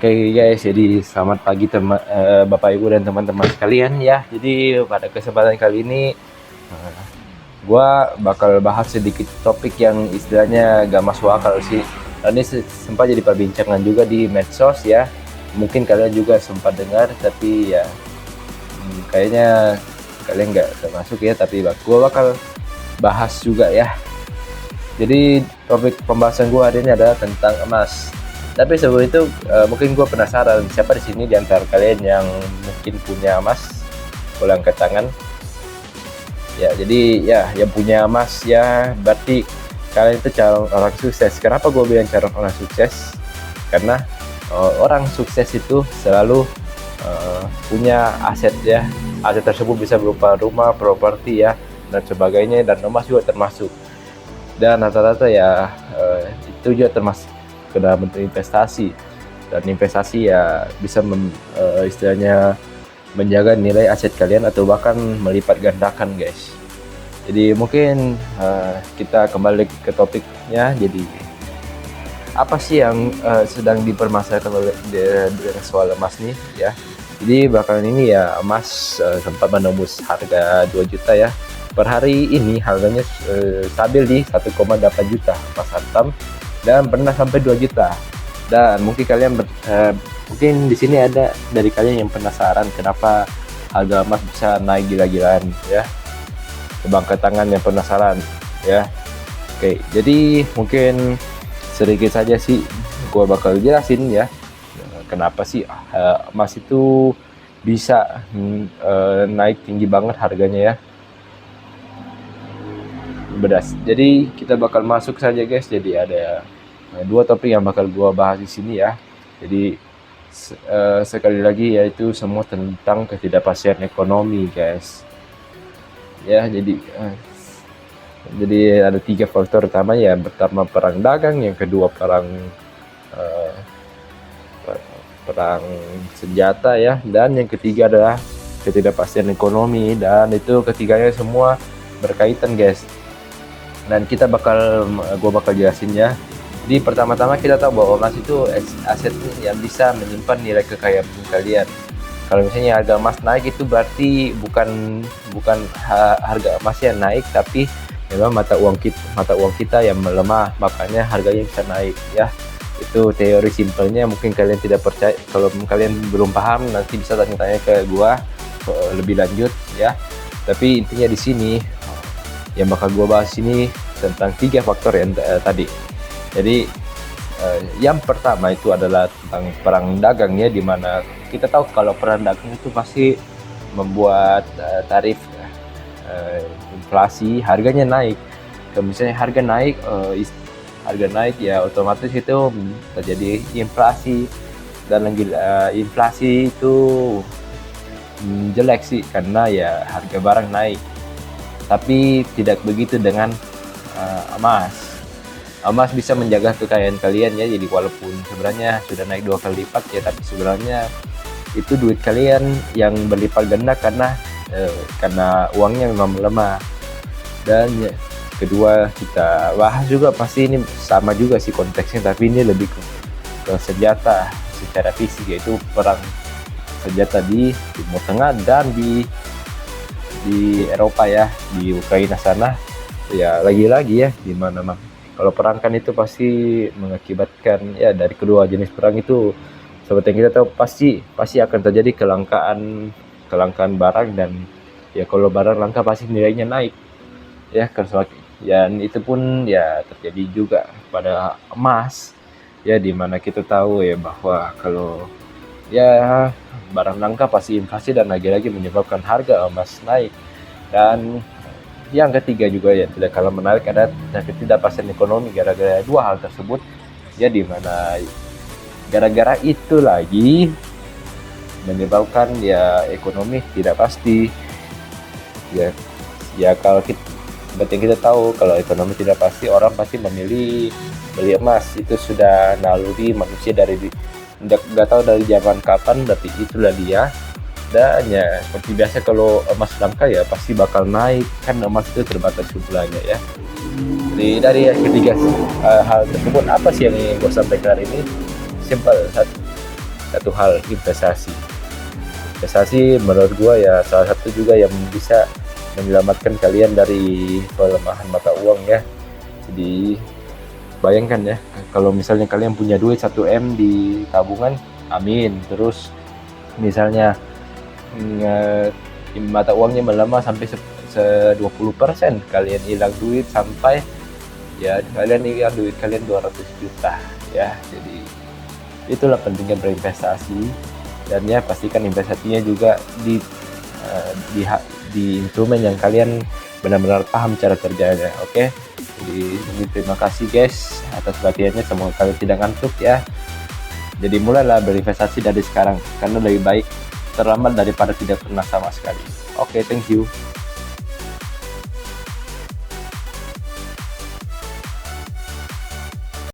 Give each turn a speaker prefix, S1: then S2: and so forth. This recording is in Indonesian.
S1: Oke guys, jadi selamat pagi Bapak Ibu dan teman-teman sekalian ya. Jadi pada kesempatan kali ini gua bakal bahas sedikit topik yang istilahnya gak masuk akal sih. Dan ini sempat jadi perbincangan juga di medsos ya. Mungkin kalian juga sempat dengar, tapi ya kayaknya kalian nggak termasuk ya. Tapi gua bakal bahas juga ya. Jadi topik pembahasan gua hari ini adalah tentang emas. Tapi sebelum itu mungkin gue penasaran siapa di sini di antara kalian yang mungkin punya emas, boleh angkat tangan. Ya, jadi ya yang punya emas ya berarti kalian itu calon orang sukses. Kenapa gue bilang calon orang sukses? Karena orang sukses itu selalu punya aset ya. Aset tersebut bisa berupa rumah, properti ya, dan sebagainya, dan emas juga termasuk. Dan rata-rata ya itu juga termasuk ke dalam bentuk investasi, dan investasi ya bisa istilahnya menjaga nilai aset kalian atau bahkan melipat gandakan guys. Jadi mungkin kita kembali ke topiknya. Jadi apa sih yang sedang dipermasalahkan oleh soal emas nih ya. Jadi belakangan ini ya emas sempat menembus harga 2 juta ya. Per hari ini harganya stabil di 1,8 juta pas Antam, dan pernah sampai 2 juta. Dan mungkin kalian mungkin di sini ada dari kalian yang penasaran kenapa harga emas bisa naik gila-gilaan ya. Coba angkat tangan yang penasaran ya. Oke, jadi mungkin sedikit saja sih gua bakal jelasin ya kenapa sih emas itu bisa naik tinggi banget harganya ya. Beras. Jadi kita bakal masuk saja guys. Jadi ada 2 topik yang bakal gua bahas di sini ya. Jadi sekali lagi yaitu semua tentang ketidakpastian ekonomi guys. Ya, jadi ada 3 faktor utama ya. Pertama perang dagang, yang kedua perang senjata ya, dan yang ketiga adalah ketidakpastian ekonomi. Dan itu ketiganya semua berkaitan guys. Dan gue bakal jelasin ya. Jadi pertama-tama kita tahu bahwa emas itu aset yang bisa menyimpan nilai kekayaan kalian. Kalau misalnya harga emas naik itu berarti bukan harga emas yang naik, tapi memang mata uang kita yang melemah, makanya harganya bisa naik ya. Itu teori simpelnya, mungkin kalian tidak percaya. Kalau kalian belum paham nanti bisa tanya-tanya ke gua lebih lanjut ya. Tapi intinya di sini yang bakal gue bahas ini tentang 3 faktor yang tadi. Jadi yang pertama itu adalah tentang perang dagang ya, dimana kita tahu kalau perang dagang itu pasti membuat tarif inflasi, harganya naik. Kalau misalnya harga naik ya otomatis itu terjadi inflasi, dan inflasi itu jelek sih karena ya harga barang naik. Tapi tidak begitu dengan emas. Emas bisa menjaga kekayaan kalian ya. Jadi walaupun sebenarnya sudah naik 2 kali lipat ya, tapi sebenarnya itu duit kalian yang berlipat ganda karena uangnya memang melemah. Dan ya, kedua kita bahas juga, pasti ini sama juga sih konteksnya, tapi ini lebih ke senjata secara fisik, yaitu perang senjata di Timur Tengah dan di Eropa ya, di Ukraina sana ya. Lagi-lagi ya, dimana kalau perang kan itu pasti mengakibatkan ya, dari kedua jenis perang itu seperti yang kita tahu pasti akan terjadi kelangkaan barang, dan ya kalau barang langka pasti nilainya naik ya. Dan itu pun ya terjadi juga pada emas ya, dimana kita tahu ya bahwa kalau ya barang langka pasti inflasi, dan lagi-lagi menyebabkan harga emas naik. Dan yang ketiga juga ya tidak kalah menarik ada ketidakpastian ekonomi gara-gara 2 hal tersebut ya, dimana gara-gara itu lagi menyebabkan ya ekonomi tidak pasti ya. Kalau kita tahu kalau ekonomi tidak pasti, orang pasti memilih beli emas. Itu sudah naluri manusia dari nggak tahu dari zaman kapan, tapi itulah dia. Dan ya seperti biasa kalau emas langka ya pasti bakal naik, kan emas itu terbatas jumlahnya ya. Jadi dari ketiga hal tersebut, apa sih yang ingin gue sampaikan hari ini? Simpel. satu hal, investasi menurut gua ya salah satu juga yang bisa menyelamatkan kalian dari pelemahan mata uang ya. Jadi bayangkan ya, kalau misalnya kalian punya duit 1 M di tabungan, amin, terus misalnya mata uangnya melemah sampai 20%, kalian hilang duit sampai ya kalian hilang duit kalian 200 juta ya. Jadi itulah pentingnya berinvestasi, dan ya pastikan investasinya juga di instrumen yang kalian benar-benar paham cara kerjanya. Oke, jadi terima kasih guys atas perhatiannya, semoga kalian tidak ngantuk ya. Jadi mulailah berinvestasi dari sekarang, karena lebih baik terlambat daripada tidak pernah sama sekali. Oke, thank you.